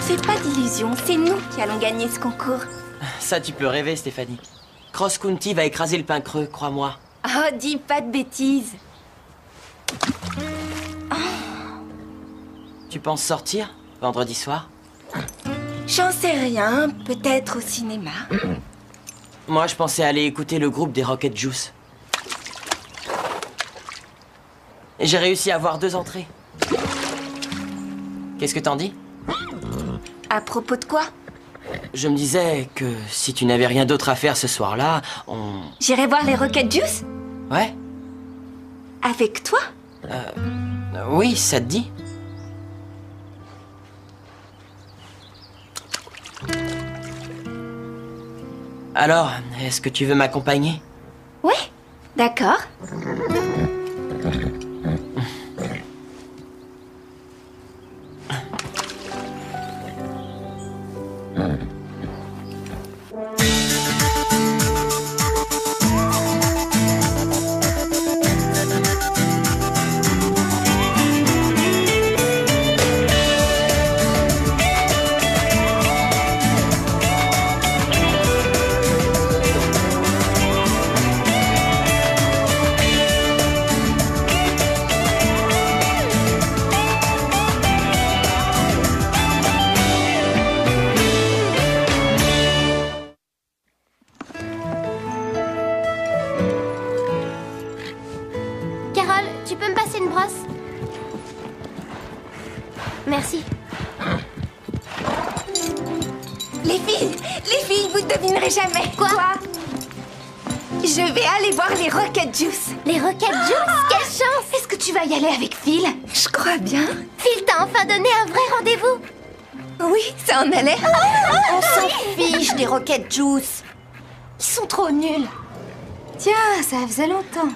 fais pas d'illusions, c'est nous qui allons gagner ce concours. Ça, tu peux rêver, Stéphanie. Cross County va écraser le pain creux, crois-moi. Oh, dis pas de bêtises. Tu penses sortir vendredi soir? J'en sais rien, peut-être au cinéma. Moi, je pensais aller écouter le groupe des Rocket Juice. Et j'ai réussi à avoir 2 entrées. Qu'est-ce que t'en dis? À propos de quoi? Je me disais que si tu n'avais rien d'autre à faire ce soir-là, on... J'irai voir les Rocket Juice? Ouais? Avec toi? Oui, ça te dit? Alors, est-ce que tu veux m'accompagner? Ouais, d'accord. Carole, tu peux me passer une brosse? Merci. Les filles, vous devinerez jamais. Quoi? Je vais aller voir les Rocket Juice. Les Rocket Juice? Quelle chance! Est-ce que tu vas y aller avec Phil? Je crois bien. Phil t'a enfin donné un vrai rendez-vous. Oui, ça en allait. On s'en fiche des Rocket Juice. Ils sont trop nuls. Tiens, ça faisait longtemps.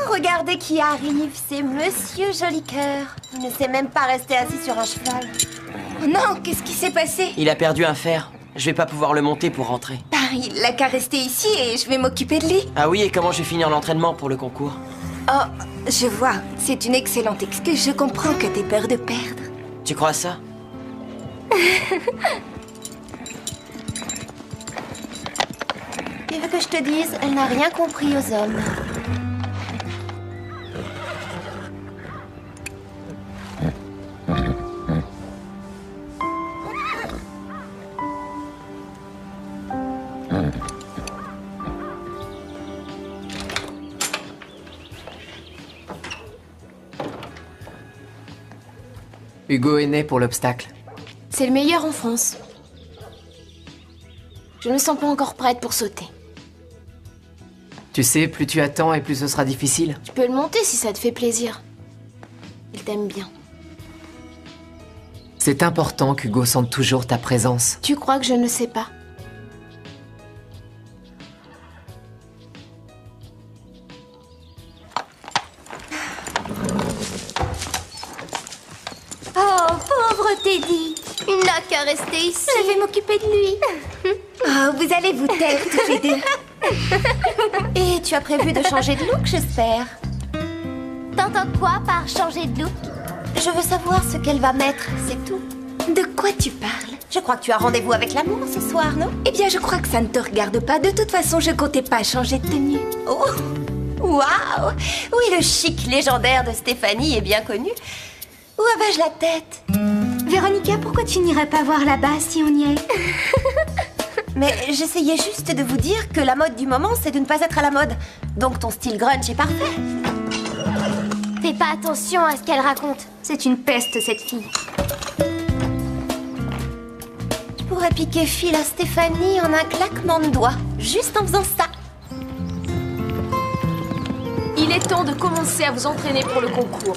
Regardez qui arrive, c'est Monsieur Jolicoeur. Il ne sait même pas rester assis sur un cheval. Oh non, qu'est-ce qui s'est passé? Il a perdu un fer. Je vais pas pouvoir le monter pour rentrer. Bah, il l'a qu'à rester ici et je vais m'occuper de lui. Ah oui, et comment je vais finir l'entraînement pour le concours? Oh, je vois. C'est une excellente excuse. Je comprends que t'aies peur de perdre. Tu crois ça? Tu veux que je te dise, elle n'a rien compris aux hommes. Hugo est né pour l'obstacle. C'est le meilleur en France. Je ne me sens pas encore prête pour sauter. Tu sais, plus tu attends et plus ce sera difficile. Tu peux le monter si ça te fait plaisir. Il t'aime bien. C'est important qu'Hugo sente toujours ta présence. Tu crois que je ne sais pas? Oh, pauvre Teddy. Il n'a qu'à rester ici. Je vais m'occuper de lui. Oh, vous allez vous taire tous les deux. Et tu as prévu de changer de look, j'espère? T'entends quoi par changer de look? Je veux savoir ce qu'elle va mettre, c'est tout. De quoi tu parles? Je crois que tu as rendez-vous avec l'amour ce soir, non? Eh bien, je crois que ça ne te regarde pas. De toute façon, je comptais pas changer de tenue. Oh, waouh! Oui, le chic légendaire de Stéphanie est bien connu. Où avais-je la tête? Véronica, pourquoi tu n'irais pas voir là-bas si on y est? Mais j'essayais juste de vous dire que la mode du moment, c'est de ne pas être à la mode. Donc ton style grunge est parfait. Fais pas attention à ce qu'elle raconte. C'est une peste, cette fille. Je pourrais piquer Phil à Stéphanie en un claquement de doigts, juste en faisant ça. Il est temps de commencer à vous entraîner pour le concours.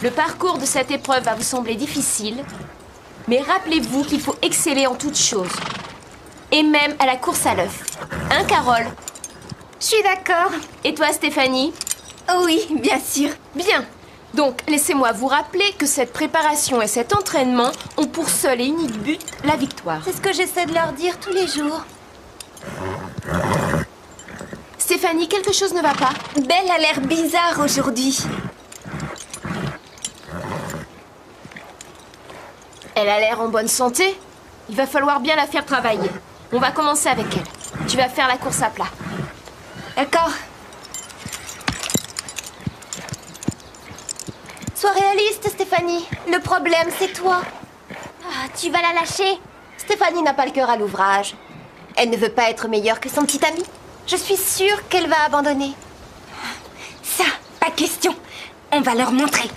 Le parcours de cette épreuve va vous sembler difficile, mais rappelez-vous qu'il faut exceller en toutes choses. Et même à la course à l'œuf. Hein, Carole? Je suis d'accord. Et toi, Stéphanie? Oh oui, bien sûr. Bien. Donc, laissez-moi vous rappeler que cette préparation et cet entraînement ont pour seul et unique but la victoire. C'est ce que j'essaie de leur dire tous les jours. Stéphanie, quelque chose ne va pas? Belle a l'air bizarre aujourd'hui. Elle a l'air en bonne santé. Il va falloir bien la faire travailler. On va commencer avec elle. Tu vas faire la course à plat. D'accord. Sois réaliste, Stéphanie. Le problème, c'est toi. Ah, tu vas la lâcher. Stéphanie n'a pas le cœur à l'ouvrage. Elle ne veut pas être meilleure que son petit ami. Je suis sûre qu'elle va abandonner. Ça, pas question. On va leur montrer.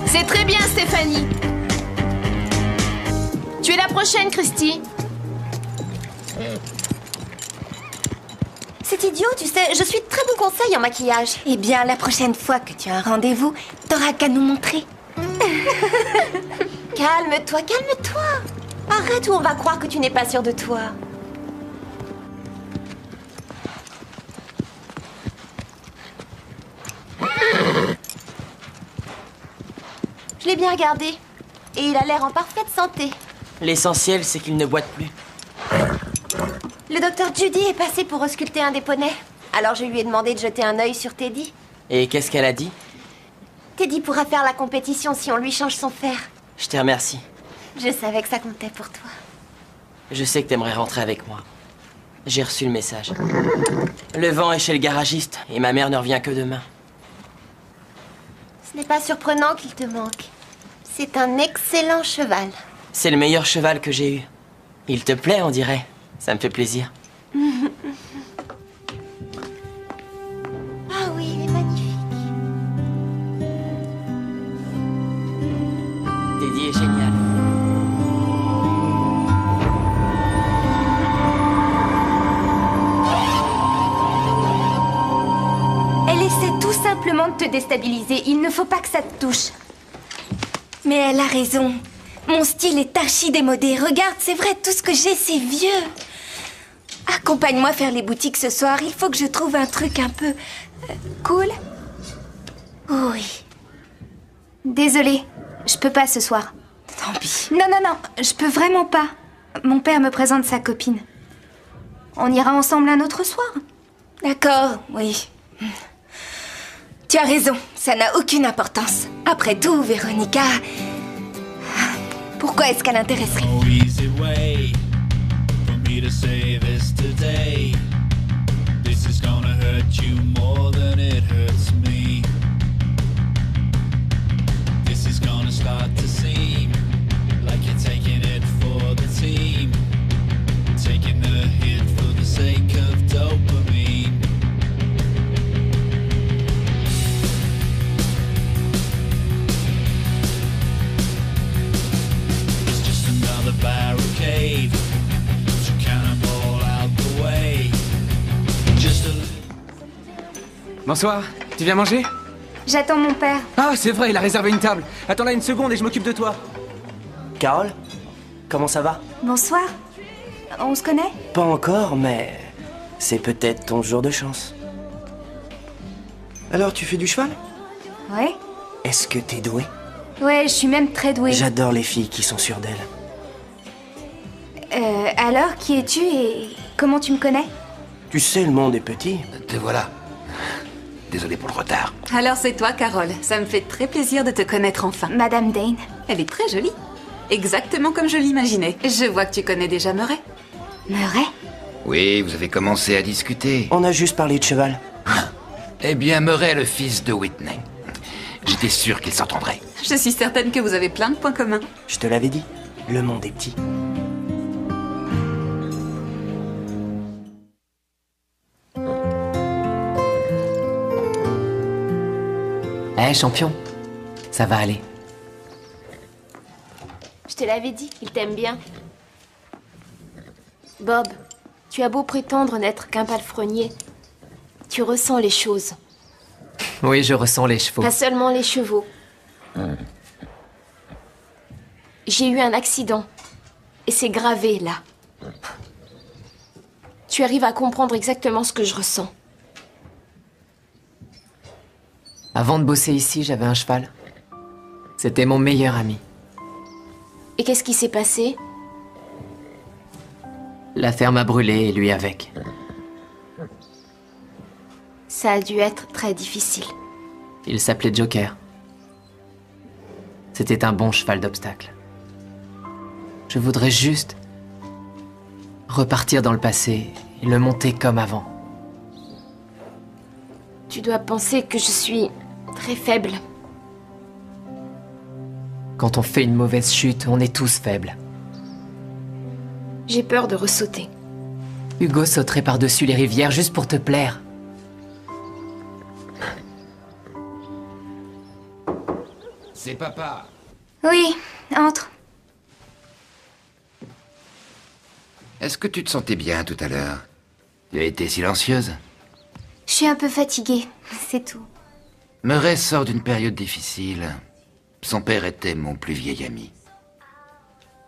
C'est très bien, Stéphanie. Tu es la prochaine, Christy. C'est idiot, tu sais, je suis de très bon conseil en maquillage. Eh bien, la prochaine fois que tu as un rendez-vous, t'auras qu'à nous montrer. Calme-toi, calme-toi. Arrête ou on va croire que tu n'es pas sûre de toi. Je l'ai bien regardé. Et il a l'air en parfaite santé. L'essentiel, c'est qu'il ne boite plus. Le docteur Judy est passé pour ausculter un des poneys. Alors je lui ai demandé de jeter un œil sur Teddy. Et qu'est-ce qu'elle a dit? Teddy pourra faire la compétition si on lui change son fer. Je te remercie. Je savais que ça comptait pour toi. Je sais que t'aimerais rentrer avec moi. J'ai reçu le message. Le vent est chez le garagiste et ma mère ne revient que demain. Ce n'est pas surprenant qu'il te manque. C'est un excellent cheval. C'est le meilleur cheval que j'ai eu. Il te plaît, on dirait. Ça me fait plaisir. Ah oui, il est magnifique. Teddy est génial. Elle essaie tout simplement de te déstabiliser. Il ne faut pas que ça te touche. Mais elle a raison. Mon style est archi démodé. Regarde, c'est vrai, tout ce que j'ai, c'est vieux. Accompagne-moi faire les boutiques ce soir. Il faut que je trouve un truc un peu... cool. Oui. Désolée, je peux pas ce soir. Tant pis. Non, je peux vraiment pas. Mon père me présente sa copine. On ira ensemble un autre soir. D'accord, oui. Tu as raison, ça n'a aucune importance. Après tout, Véronica... Pourquoi est-ce qu'elle intéresserait? No easy way for me to say this today. This is gonna hurt you more than it hurts me. This is gonna start to seem like you're taking it for the team, taking the hit for the sake of dopamine. The barricade to cannonball out the way. Just a... Bonsoir, tu viens manger? J'attends mon père. Ah, c'est vrai, il a réservé une table. Attends là une seconde et je m'occupe de toi. Carole, comment ça va? Bonsoir. On se connaît? Pas encore, mais c'est peut-être ton jour de chance. Alors, tu fais du cheval? Ouais. Est-ce que t'es douée? Ouais, je suis même très douée. J'adore les filles qui sont sûres d'elles. Alors, qui es-tu et comment tu me connais? Tu sais, le monde est petit. Te voilà. Désolé pour le retard. Alors c'est toi, Carole. Ça me fait très plaisir de te connaître enfin. Madame Dane. Elle est très jolie. Exactement comme je l'imaginais. Je vois que tu connais déjà Murray. Murray? Oui, vous avez commencé à discuter. On a juste parlé de cheval. Eh bien, Murray est le fils de Whitney. J'étais sûr qu'ils s'entendraient. Je suis certaine que vous avez plein de points communs. Je te l'avais dit, le monde est petit. Eh, champion, ça va aller. Je te l'avais dit, il t'aime bien. Bob, tu as beau prétendre n'être qu'un palefrenier, tu ressens les choses. Oui, je ressens les chevaux. Pas seulement les chevaux. J'ai eu un accident. Et c'est gravé, là. Tu arrives à comprendre exactement ce que je ressens. Avant de bosser ici, j'avais un cheval. C'était mon meilleur ami. Et qu'est-ce qui s'est passé? La ferme a brûlé et lui avec. Ça a dû être très difficile. Il s'appelait Joker. C'était un bon cheval d'obstacle. Je voudrais juste repartir dans le passé et le monter comme avant. Tu dois penser que je suis très faible. Quand on fait une mauvaise chute, on est tous faibles. J'ai peur de ressauter. Hugo sauterait par-dessus les rivières juste pour te plaire. C'est papa. Oui, entre. Est-ce que tu te sentais bien tout à l'heure? Tu as été silencieuse. Je suis un peu fatiguée, c'est tout. Murray sort d'une période difficile. Son père était mon plus vieil ami.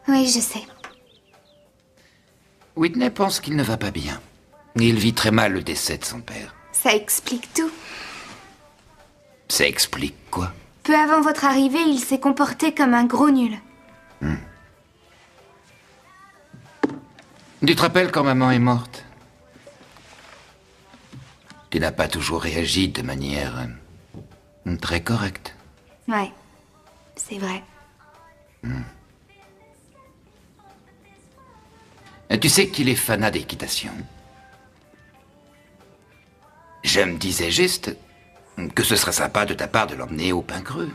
Oui, je sais. Whitney pense qu'il ne va pas bien. Il vit très mal le décès de son père. Ça explique tout. Ça explique quoi? Peu avant votre arrivée, il s'est comporté comme un gros nul. Tu te rappelles quand maman est morte? Tu n'as pas toujours réagi de manière très correcte. Ouais, c'est vrai. Et tu sais qu'il est fanat d'équitation. Je me disais juste que ce serait sympa de ta part de l'emmener au pain creux.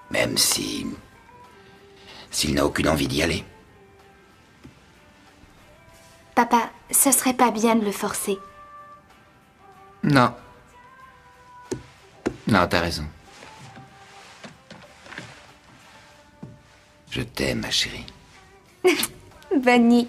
Même s'il n'a aucune envie d'y aller. Papa, ça serait pas bien de le forcer. Non. Non, t'as raison. Je t'aime, ma chérie. Bonne nuit.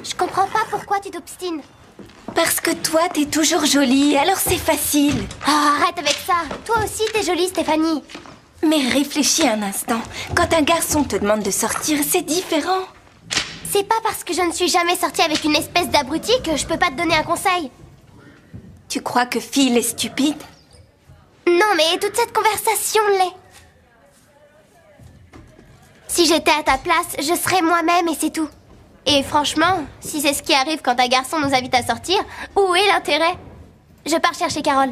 Je comprends pas pourquoi tu t'obstines. Parce que toi, t'es toujours jolie, alors c'est facile. Oh, arrête avec ça. Toi aussi, t'es jolie, Stéphanie. Mais réfléchis un instant. Quand un garçon te demande de sortir, c'est différent. C'est pas parce que je ne suis jamais sortie avec une espèce d'abruti que je peux pas te donner un conseil. Tu crois que Phil est stupide? Non, mais toute cette conversation l'est. Si j'étais à ta place, je serais moi-même et c'est tout. Et franchement, si c'est ce qui arrive quand un garçon nous invite à sortir, où est l'intérêt? Je pars chercher Carole.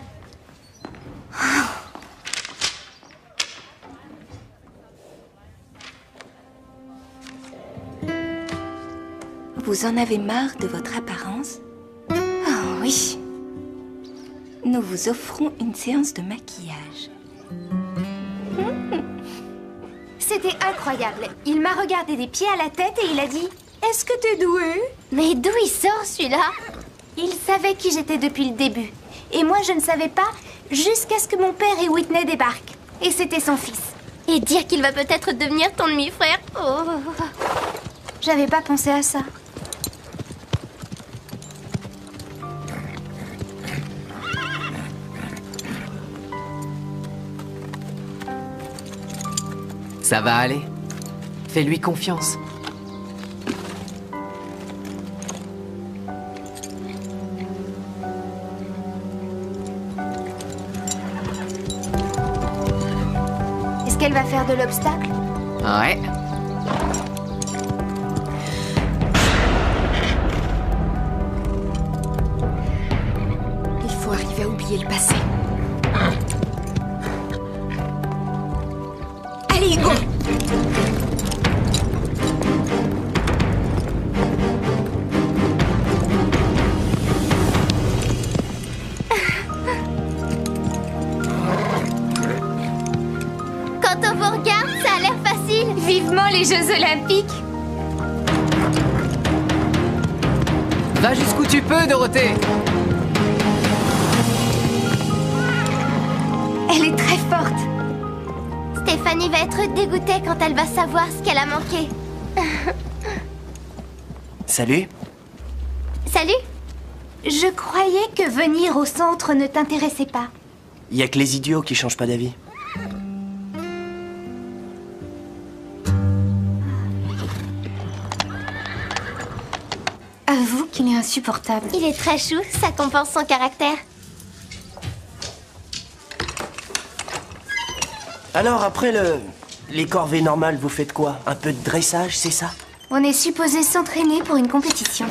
Vous en avez marre de votre apparence? Oh oui. Nous vous offrons une séance de maquillage. C'était incroyable. Il m'a regardé des pieds à la tête et il a dit « Est-ce que t'es doué ?» Mais d'où il sort celui-là? Il savait qui j'étais depuis le début. Et moi, je ne savais pas jusqu'à ce que mon père et Whitney débarquent. Et c'était son fils. Et dire qu'il va peut-être devenir ton demi-frère. Oh. J'avais pas pensé à ça. Ça va aller. Fais-lui confiance. Est-ce qu'elle va faire de l'obstacle? Ouais. Il faut arriver à oublier le passé. Allez, Hugo! Les Jeux Olympiques. Va jusqu'où tu peux, Dorothée. Elle est très forte. Stéphanie va être dégoûtée quand elle va savoir ce qu'elle a manqué. Salut. Salut. Je croyais que venir au centre ne t'intéressait pas. Y a que les idiots qui changent pas d'avis. Avoue qu'il est insupportable. Il est très chou, ça compense son caractère. Alors, après les corvées normales, vous faites quoi? Un peu de dressage, c'est ça? On est supposé s'entraîner pour une compétition.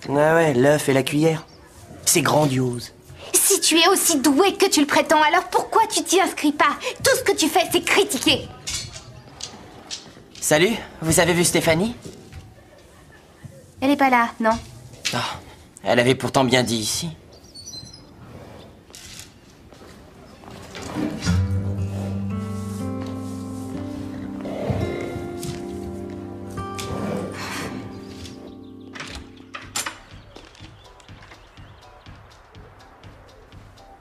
Ah ouais, l'œuf et la cuillère. C'est grandiose. Si tu es aussi doué que tu le prétends, alors pourquoi tu t'y inscris pas? Tout ce que tu fais, c'est critiquer. Salut, vous avez vu Stéphanie? Elle est pas là, non? Ah, elle avait pourtant bien dit ici.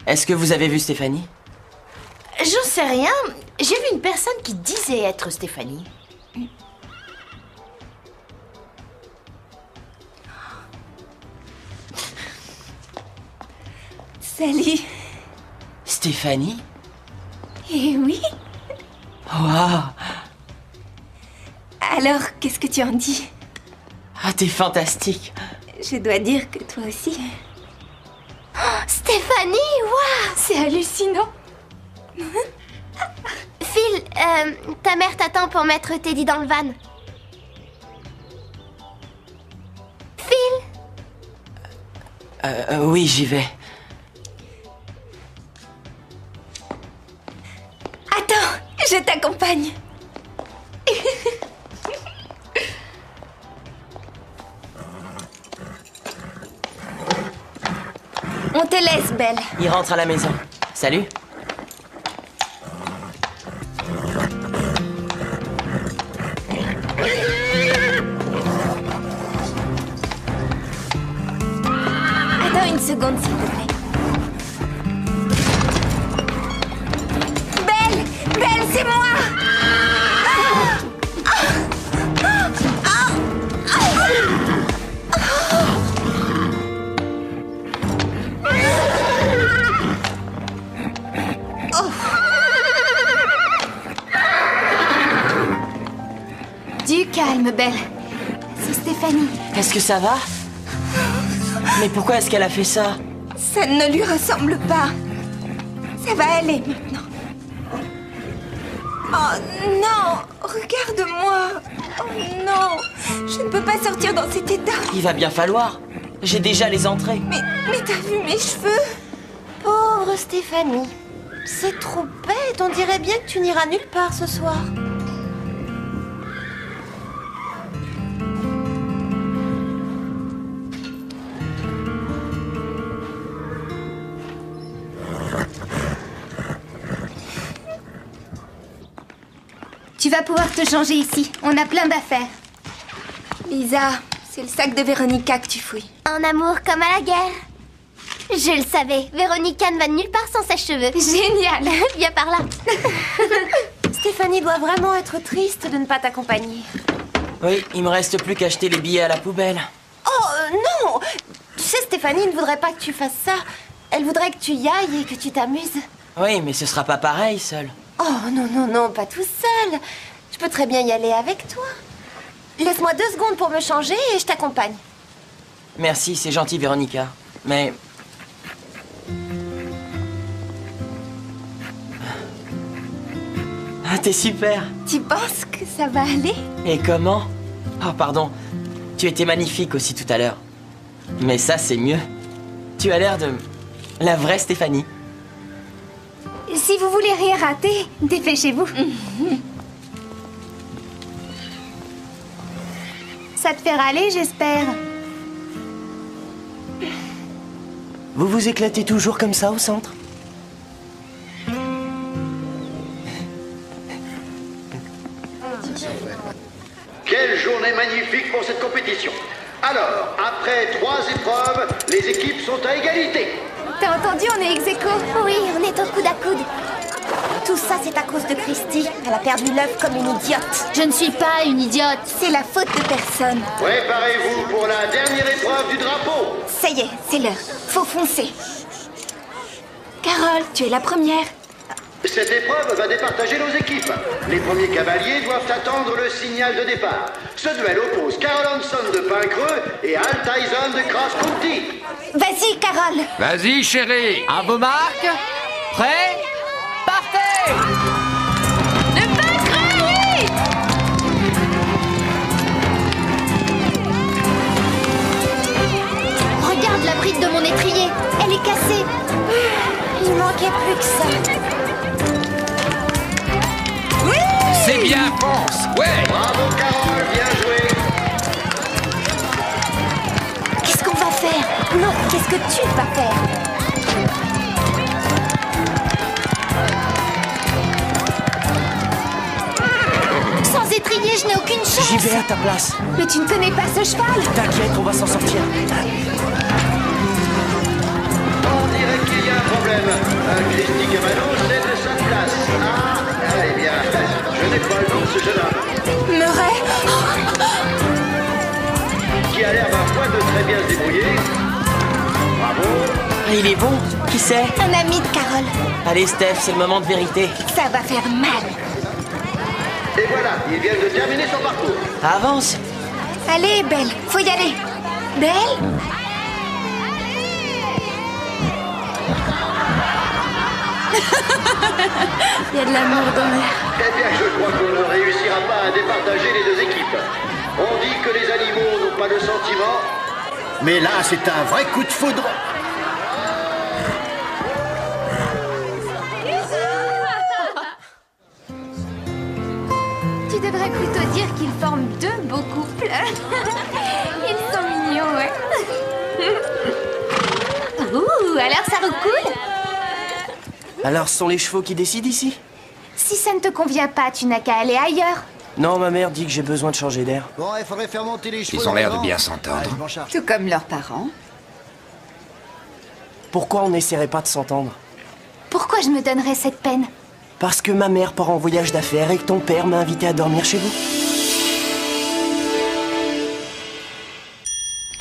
Est-ce que vous avez vu Stéphanie? J'en sais rien. J'ai vu une personne qui disait être Stéphanie. Salut. Stéphanie? Eh oui. Waouh! Alors, qu'est-ce que tu en dis? Ah, t'es fantastique. Je dois dire que toi aussi. Stéphanie, waouh! C'est hallucinant. Phil, ta mère t'attend pour mettre Teddy dans le van. Phil? Oui, j'y vais. Attends, je t'accompagne. On te laisse, Belle. Il rentre à la maison. Salut. Attends une seconde, s'il te plaît. Belle! Belle, c'est moi! Du calme, Belle. C'est Stéphanie. Est-ce que ça va? Mais pourquoi est-ce qu'elle a fait ça? Ça ne lui ressemble pas. Ça va aller maintenant. Oh non! Regarde-moi! Oh non! Je ne peux pas sortir dans cet état. Il va bien falloir. J'ai déjà les entrées. Mais t'as vu mes cheveux? Pauvre Stéphanie. C'est trop bête, on dirait bien que tu n'iras nulle part ce soir. Tu vas pouvoir te changer ici. On a plein d'affaires. Lisa, c'est le sac de Véronica que tu fouilles. En amour comme à la guerre. Je le savais, Véronica ne va nulle part sans ses cheveux. Génial. Viens par là. Stéphanie doit vraiment être triste de ne pas t'accompagner. Oui, il me reste plus qu'à jeter les billets à la poubelle. Oh non! Tu sais, Stéphanie ne voudrait pas que tu fasses ça. Elle voudrait que tu y ailles et que tu t'amuses. Oui, mais ce sera pas pareil seul. Oh non, non, non, pas tout seul. Je peux très bien y aller avec toi. Laisse-moi 2 secondes pour me changer et je t'accompagne. Merci, c'est gentil, Véronica. Mais... Ah, t'es super. Tu penses que ça va aller? Et comment? Oh, pardon. Tu étais magnifique aussi tout à l'heure. Mais ça, c'est mieux. Tu as l'air de... la vraie Stéphanie. Si vous voulez rien rater, dépêchez-vous. Ça te fait râler, j'espère. Vous vous éclatez toujours comme ça au centre? journée magnifique pour cette compétition. Alors, après 3 épreuves, les équipes sont à égalité. T'as entendu, on est ex-aequo. Oui, on est au coude à coude. Tout ça, c'est à cause de Christy. Elle a perdu l'œuf comme une idiote. Je ne suis pas une idiote. C'est la faute de personne. Préparez-vous pour la dernière épreuve du drapeau. Ça y est, c'est l'heure. Faut foncer. Carole, tu es la première. Cette épreuve va départager nos équipes. Les premiers cavaliers doivent attendre le signal de départ. Ce duel oppose Carole Hanson de Pincreux et Al Tyson de Cross County. Vas-y, Carole. Vas-y, chérie. À vos marques. Prêts. Partez. Regarde la bride de mon étrier. Elle est cassée. Il manquait plus que ça. C'est bien, fonce. Ouais. Bravo, Carole, bien joué. Qu'est-ce qu'on va faire? Non, qu'est-ce que tu vas faire? Sans étrier, je n'ai aucune chance. J'y vais à ta place. Mais tu ne connais pas ce cheval. T'inquiète, on va s'en sortir. On dirait qu'il y a un problème. Christy Cavallo cède sa place. Eh bien, je n'ai pas le nom de ce jeune homme. Murray. Qui a l'air, ma foi, de très bien se débrouiller. Bravo. Il est bon. Qui c'est? Un ami de Carole. Allez, Steph, c'est le moment de vérité. Ça va faire mal. Et voilà, il vient de terminer son parcours. Avance. Allez, Belle, faut y aller. Belle? Il y a de l'amour dans l'air. Eh bien, je crois qu'on ne réussira pas à départager les deux équipes. On dit que les animaux n'ont pas de sentiments. Mais là, c'est un vrai coup de foudre. Tu devrais plutôt dire qu'ils forment 2 beaux couples. Ils sont mignons, ouais. Ouh, alors ça recoule? Alors, ce sont les chevaux qui décident ici? Si ça ne te convient pas, tu n'as qu'à aller ailleurs. Non, ma mère dit que j'ai besoin de changer d'air. Bon, il faudrait faire monter les chevaux. Ils ont l'air de là-dedans. bien s'entendre. Allez, je m'en charge. Tout comme leurs parents. Pourquoi on n'essaierait pas de s'entendre? Pourquoi je me donnerais cette peine? Parce que ma mère part en voyage d'affaires et que ton père m'a invité à dormir chez vous.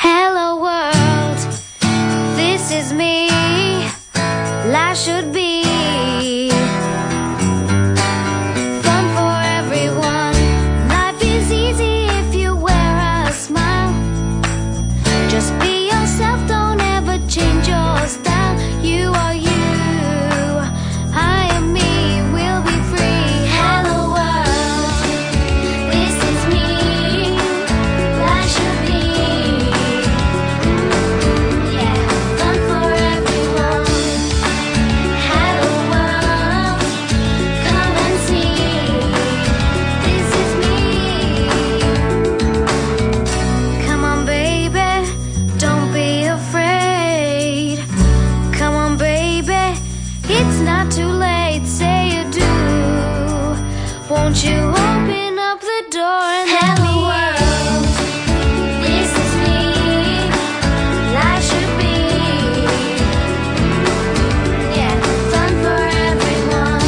Hello world, this is me. Life should be fun for everyone. Life is easy if you wear a smile. Just be yourself, don't ever change your style. You are you, I am me, we'll be free. Hello world, this is me. Life should be, yeah, fun for everyone. Hello world, come and see. This is me. Come on baby, don't be afraid. Come on baby, it's not too late. Say you do. Won't you open up the door and let me in? This is me. Life should be, yeah, fun for everyone.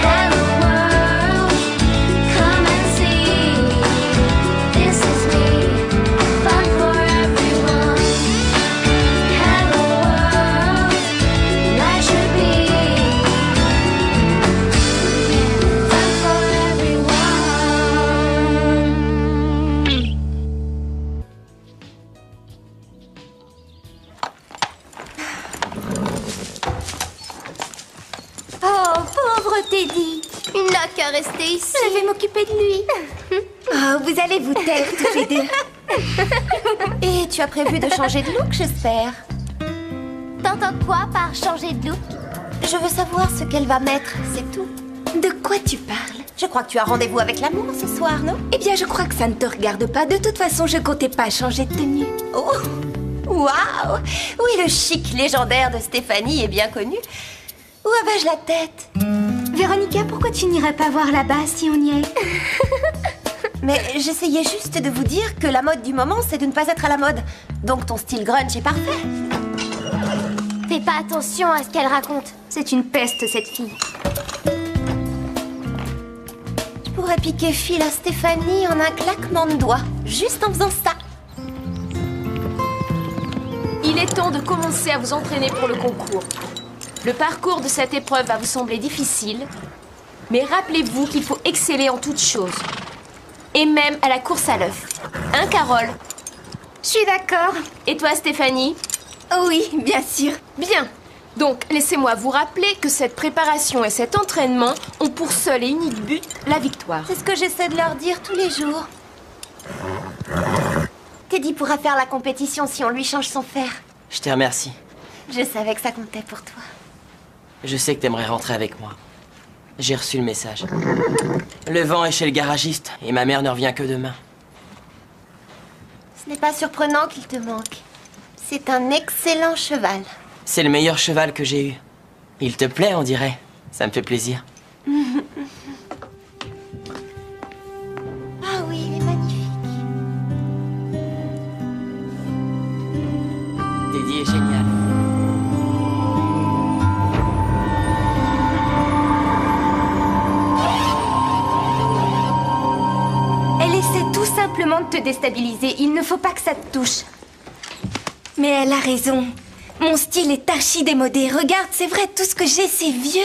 Hello world, come and see. This is me, fun for everyone. Hello world, life should be, fun for everyone. Oh, pauvre Teddy. Il n'a qu'à rester ici. Je vais m'occuper de lui. Oh, vous allez vous taire toutes les deux. Et tu as prévu de changer de look, j'espère? T'entends quoi par changer de look? Je veux savoir ce qu'elle va mettre, c'est tout. De quoi tu parles? Je crois que tu as rendez-vous avec l'amour ce soir, non? Eh bien, je crois que ça ne te regarde pas. De toute façon, je comptais pas changer de tenue. Oh, waouh! Oui, le chic légendaire de Stéphanie est bien connu. Où avais-je la tête? Véronica, pourquoi tu n'irais pas voir là-bas si on y est? Mais j'essayais juste de vous dire que la mode du moment, c'est de ne pas être à la mode. Donc ton style grunge est parfait. Fais pas attention à ce qu'elle raconte. C'est une peste, cette fille. Je pourrais piquer fil à Stéphanie en un claquement de doigts, juste en faisant ça. Il est temps de commencer à vous entraîner pour le concours. Le parcours de cette épreuve va vous sembler difficile, mais rappelez-vous qu'il faut exceller en toutes choses. Et même à la course à l'œuf. Hein, Carole? Je suis d'accord. Et toi, Stéphanie? Oui, bien sûr. Bien. Donc, laissez-moi vous rappeler que cette préparation et cet entraînement ont pour seul et unique but la victoire. C'est ce que j'essaie de leur dire tous les jours. Teddy pourra faire la compétition si on lui change son fer. Je te remercie. Je savais que ça comptait pour toi. Je sais que t'aimerais rentrer avec moi. J'ai reçu le message. Le vent est chez le garagiste et ma mère ne revient que demain. Ce n'est pas surprenant qu'il te manque. C'est un excellent cheval. C'est le meilleur cheval que j'ai eu. Il te plaît, on dirait. Ça me fait plaisir. Ah oui, il est magnifique. Teddy est génial. Elle essaie tout simplement de te déstabiliser. Il ne faut pas que ça te touche. Mais elle a raison. Mon style est archi démodé. Regarde, c'est vrai, tout ce que j'ai, c'est vieux.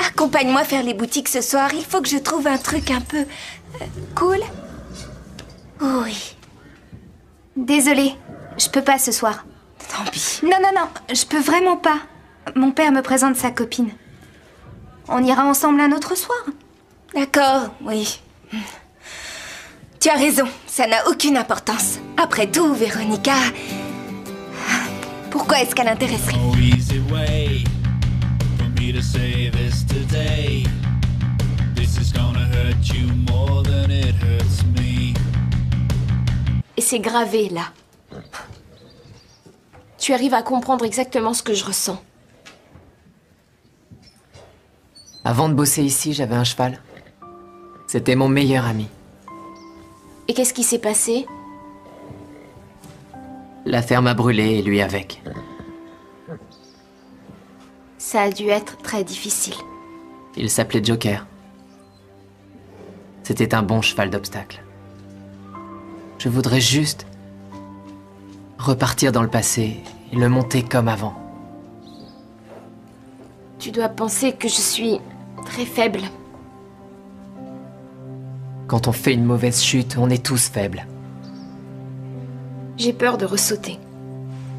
Accompagne-moi faire les boutiques ce soir. Il faut que je trouve un truc un peu... cool. Oui. Désolée, je peux pas ce soir. Tant pis. Non, je peux vraiment pas. Mon père me présente sa copine. On ira ensemble un autre soir. D'accord, oui. Tu as raison, ça n'a aucune importance. Après tout, Véronica... Pourquoi est-ce qu'elle intéresserait? No easy way for me to say this today. This is gonna hurt you more than it hurts me. Et c'est gravé, là. Tu arrives à comprendre exactement ce que je ressens. Avant de bosser ici, j'avais un cheval. C'était mon meilleur ami. Et qu'est-ce qui s'est passé? La ferme a brûlé et lui avec. Ça a dû être très difficile. Il s'appelait Joker. C'était un bon cheval d'obstacle. Je voudrais juste repartir dans le passé et le monter comme avant. Tu dois penser que je suis très faible. Quand on fait une mauvaise chute, on est tous faibles. J'ai peur de ressauter.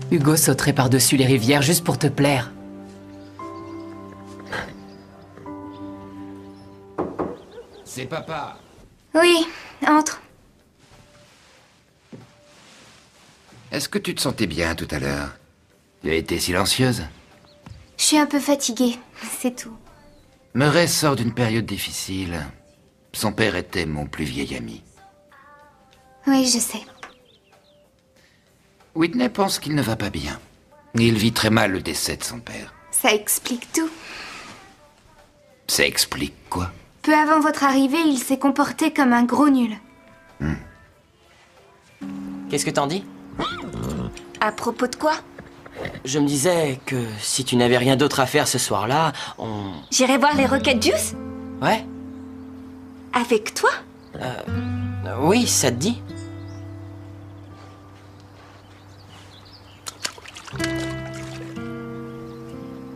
Hugo sauterait par-dessus les rivières juste pour te plaire. C'est papa. Oui, entre. Est-ce que tu te sentais bien tout à l'heure? Tu as été silencieuse. Je suis un peu fatiguée, c'est tout. Murray sort d'une période difficile. Son père était mon plus vieil ami. Oui, je sais. Whitney pense qu'il ne va pas bien. Il vit très mal le décès de son père. Ça explique tout. Ça explique quoi? Peu avant votre arrivée, il s'est comporté comme un gros nul. Qu'est-ce que t'en dis? À propos de quoi? Je me disais que si tu n'avais rien d'autre à faire ce soir-là, on... J'irai voir les Rocket Juice? Ouais? Avec toi? Oui, ça te dit?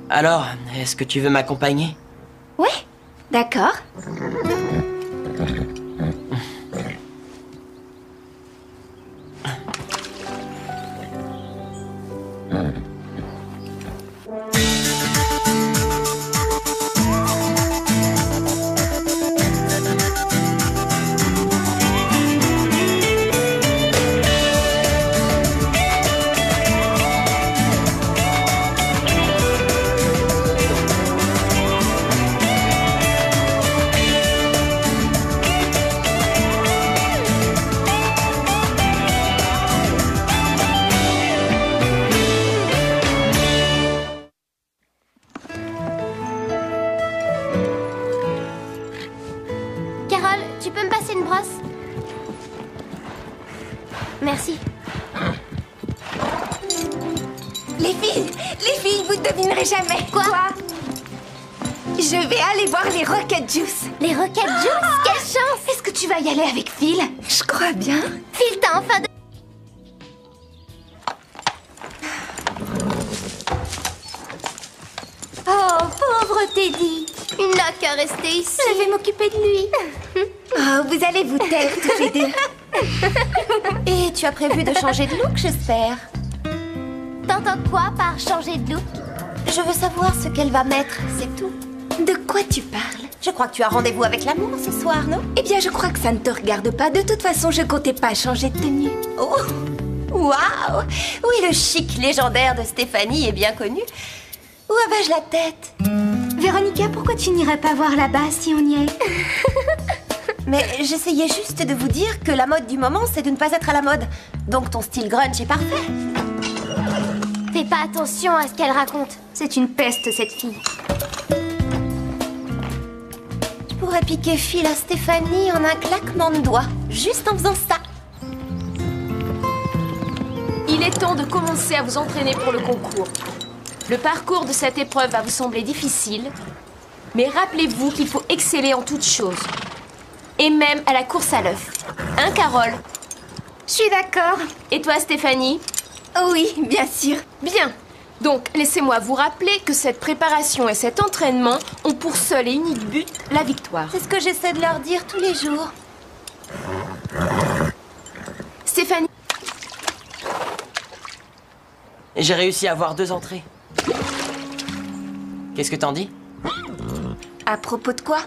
Alors, est-ce que tu veux m'accompagner? Ouais, d'accord. Merci. Les filles, vous devinerez jamais. Quoi? Je vais aller voir les Rocket Juice. Les Rocket Juice? Quelle chance! Est-ce que tu vas y aller avec Phil? Je crois bien. Phil, t'as enfin de... Oh, pauvre Teddy. Il n'a qu'à rester ici. Je vais m'occuper de lui. Oh, vous allez vous taire toutes les deux. Et tu as prévu de changer de look, j'espère? T'entends quoi par changer de look? Je veux savoir ce qu'elle va mettre, c'est tout. De quoi tu parles? Je crois que tu as rendez-vous avec l'amour ce soir, non? Eh bien, je crois que ça ne te regarde pas. De toute façon, je comptais pas changer de tenue. Oh! Waouh! Oui, le chic légendaire de Stéphanie est bien connu. Où avais-je la tête? Véronica, pourquoi tu n'irais pas voir là-bas si on y est? Mais j'essayais juste de vous dire que la mode du moment, c'est de ne pas être à la mode. Donc ton style grunge est parfait. Fais pas attention à ce qu'elle raconte. C'est une peste, cette fille. Je pourrais piquer Phil à Stéphanie en un claquement de doigts, juste en faisant ça. Il est temps de commencer à vous entraîner pour le concours. Le parcours de cette épreuve va vous sembler difficile, mais rappelez-vous qu'il faut exceller en toutes choses. Et même à la course à l'œuf. Hein, Carole? Je suis d'accord. Et toi, Stéphanie? Oui, bien sûr. Bien. Donc, laissez-moi vous rappeler que cette préparation et cet entraînement ont pour seul et unique but la victoire. C'est ce que j'essaie de leur dire tous les jours. Stéphanie? J'ai réussi à avoir 2 entrées. Qu'est-ce que t'en dis? À propos de quoi?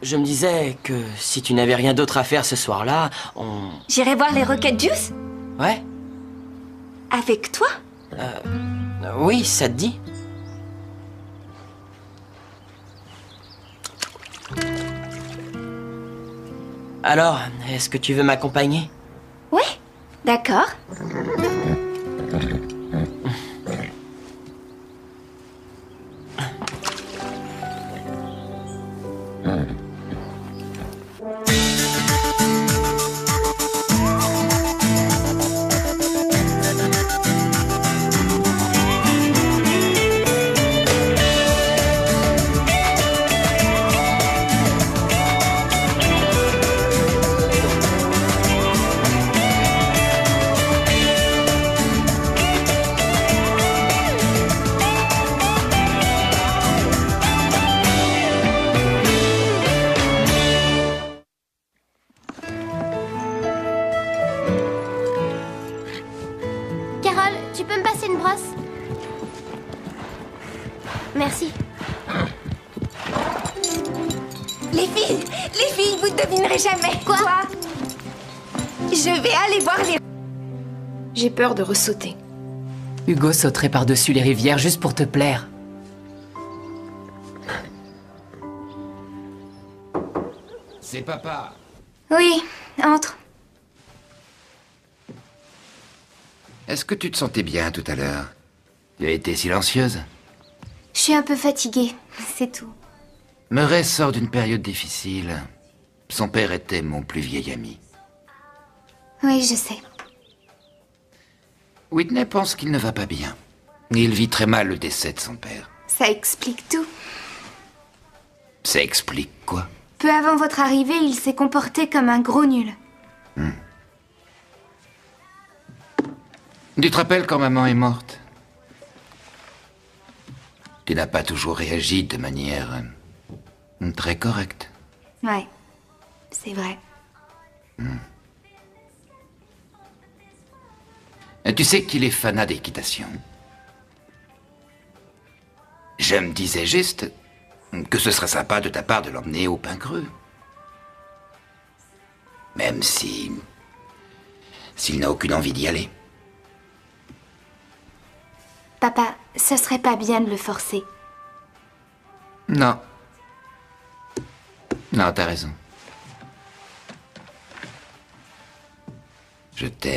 Je me disais que si tu n'avais rien d'autre à faire ce soir-là, on... J'irai voir les Rocket Juice? Ouais? Avec toi? Oui, ça te dit? Alors, est-ce que tu veux m'accompagner? Ouais, d'accord. Carole, tu peux me passer une brosse? Merci. Les filles, vous devinerez jamais. Quoi? Je vais aller voir les... J'ai peur de ressauter. Hugo sauterait par-dessus les rivières juste pour te plaire. C'est papa. Oui, entre. Est-ce que tu te sentais bien tout à l'heure? Tu as été silencieuse? Je suis un peu fatiguée, c'est tout. Murray sort d'une période difficile. Son père était mon plus vieil ami. Oui, je sais. Whitney pense qu'il ne va pas bien. Il vit très mal le décès de son père. Ça explique tout. Ça explique quoi? Peu avant votre arrivée, il s'est comporté comme un gros nul. Tu te rappelles quand maman est morte? Tu n'as pas toujours réagi de manière très correcte. Ouais, c'est vrai. Et tu sais qu'il est fanat d'équitation. Je me disais juste que ce serait sympa de ta part de l'emmener au pain creux. Même s'il n'a aucune envie d'y aller. Papa, ce serait pas bien de le forcer. Non. Non, t'as raison. Je t'aime.